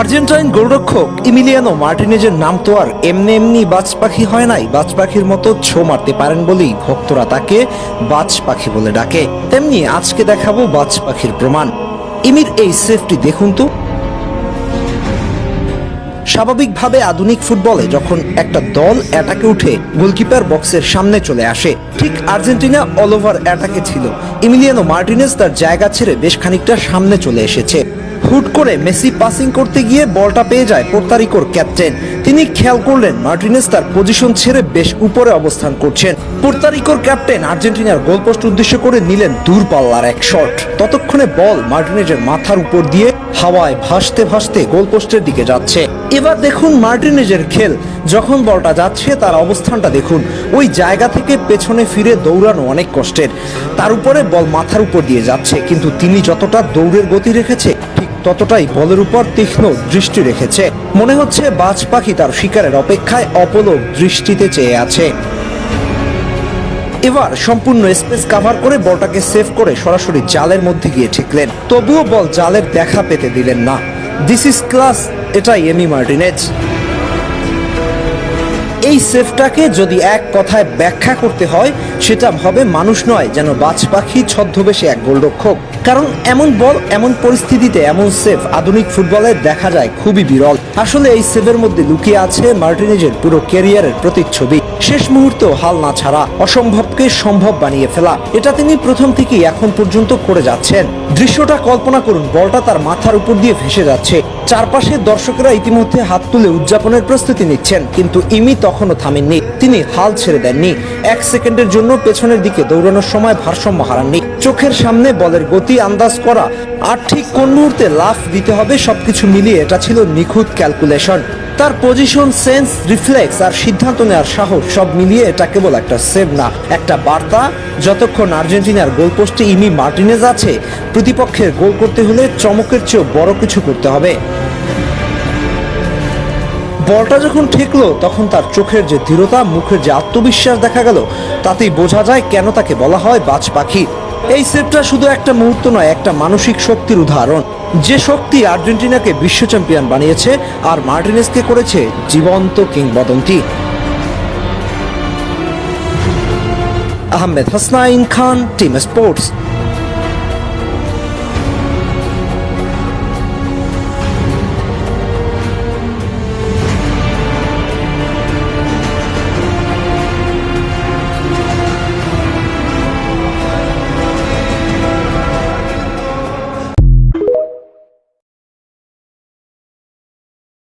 Argentine গোলরক্ষক Emiliano মার্টিনেজের নাম তো আর এমনি এমনি বাজ পাখি হয় নাই। বাজ পাখির মতো ছো মারতে পারেন বলেই ভক্তরা তাকে বাজ পাখি বলে ডাকে। তেমনি আজকে দেখাবো বাজ পাখির প্রমাণ। ইমির এই সেফটি দেখুন তো। স্বাভাবিকভাবে আধুনিক ফুটবলে যখন একটা দল অ্যাটাকে উঠে গোলকিপার বক্সের সামনে চলে আসে, ঠিক আর্জেন্টিনা অল ওভার অ্যাটাকে ছিল। ইমিলিয়ানো মার্টিনেজ তার জায়গা ছেড়ে বেশ খানিকটা সামনে চলে এসেছে। হুট করে মেসি পাসিং করতে গিয়ে বলটা পেয়ে যায় পোর্তারিকোর ক্যাপ্টেন। তিনি খেয়াল করলেন মার্টিনেজ তার পজিশন ছেড়ে বেশ উপরে অবস্থান করছেন। পোর্তারিকোর ক্যাপ্টেন আর্জেন্টিনার গোলপোস্ট উদ্দেশ্য করে নিলেন দূরপাল্লার এক শট। ততক্ষণে বল মার্টিনেজের মাথার উপর দিয়ে হাওয়ায় ভাসতে ভাসতে গোলপোস্টের দিকে যাচ্ছে। এবার দেখুন মার্টিনেজের খেল। যখন বলটা যাচ্ছে তার অবস্থানটা দেখুন। ওই জায়গা থেকে পেছনে ফিরে দৌড়ানো অনেক কষ্টের। তার উপরে বল মাথার উপর দিয়ে যাচ্ছে, কিন্তু তিনি যতটা দৌড়ের গতি রেখেছে ঠিক ততটাই বলের উপর তীক্ষ্ণ দৃষ্টি রেখেছে। মনে হচ্ছে বাজ পাখি তার শিকারের অপেক্ষায় অপলক দৃষ্টিতে চেয়ে আছে। এবার সম্পূর্ণ স্পেস কাভার করে বলটাকে সেভ করে সরাসরি জালের মধ্যে গিয়ে ঠেকলেন। তবুও বল জালের দেখা পেতে দিলেন না। This is class. এটাই এমি মার্টিনেজ। এই সেফটাকে যদি এক কথায় ব্যাখ্যা করতে হয়, সেটা হবে মানুষ নয়, যেন বাজ পাখি ছদ্মবেশে এক গোলরক্ষক। কারণ এমন বল এমন পরিস্থিতিতে এমন সেভ আধুনিক ফুটবলে দেখা যায় খুবই বিরল। আসলে এই সেভের মধ্যে লুকিয়ে আছে মার্টিনেজের পুরো ক্যারিয়ারের প্রতিচ্ছবি। শেষ মুহূর্তে হাল না ছাড়া অসম্ভবকে সম্ভব বানিয়ে ফেলা, এটা তিনি প্রথম থেকেই এখন পর্যন্ত করে যাচ্ছেন। দৃশ্যটা কল্পনা করুন, বলটা তার মাথার উপর দিয়ে ভেসে যাচ্ছে। চারপাশের দর্শকেরা ইতিমধ্যে হাত তুলে উদযাপনের প্রস্তুতি নিচ্ছেন, কিন্তু ইমি তখনও থামেননি। তিনি হাল ছেড়ে দেননি। এক সেকেন্ডের জন্য পেছনের দিকে দৌড়ানোর সময় ভারসাম্য হারাননি। চোখের সামনে বলের গতি আন্দাজ করা আর ঠিক কোন মুহূর্তে লাফ দিতে হবে, সবকিছু মিলিয়ে এটা ছিল নিখুঁত ক্যালকুলেশন। তার পজিশন সেন্স, রিফ্লেক্স আর সিদ্ধান্ত নেওয়ার সাহস সব মিলিয়ে এটা কেবল একটা সেভ না, একটা বার্তা। যতক্ষণ আর্জেন্টিনার গোলপোস্টে ইমি মার্টিনেজ আছে, প্রতিপক্ষের গোল করতে হলে চমকের চেয়েও বড় কিছু করতে হবে। বলটা যখন ঠেকলো তখন তার চোখের যে দৃঢ়তা, মুখের যে আত্মবিশ্বাস দেখা গেল, তাতেই বোঝা যায় কেন তাকে বলা হয় বাজ পাখি। এই সেভটা শুধু একটা মুহূর্ত নয়, একটা মানসিক শক্তির উদাহরণ। যে শক্তি আর্জেন্টিনাকে বিশ্ব চ্যাম্পিয়ন বানিয়েছে আর মার্টিনেজকে করেছে জীবন্ত কিংবদন্তি। আহমেদ হাসনাইন খান, টিম স্পোর্টস।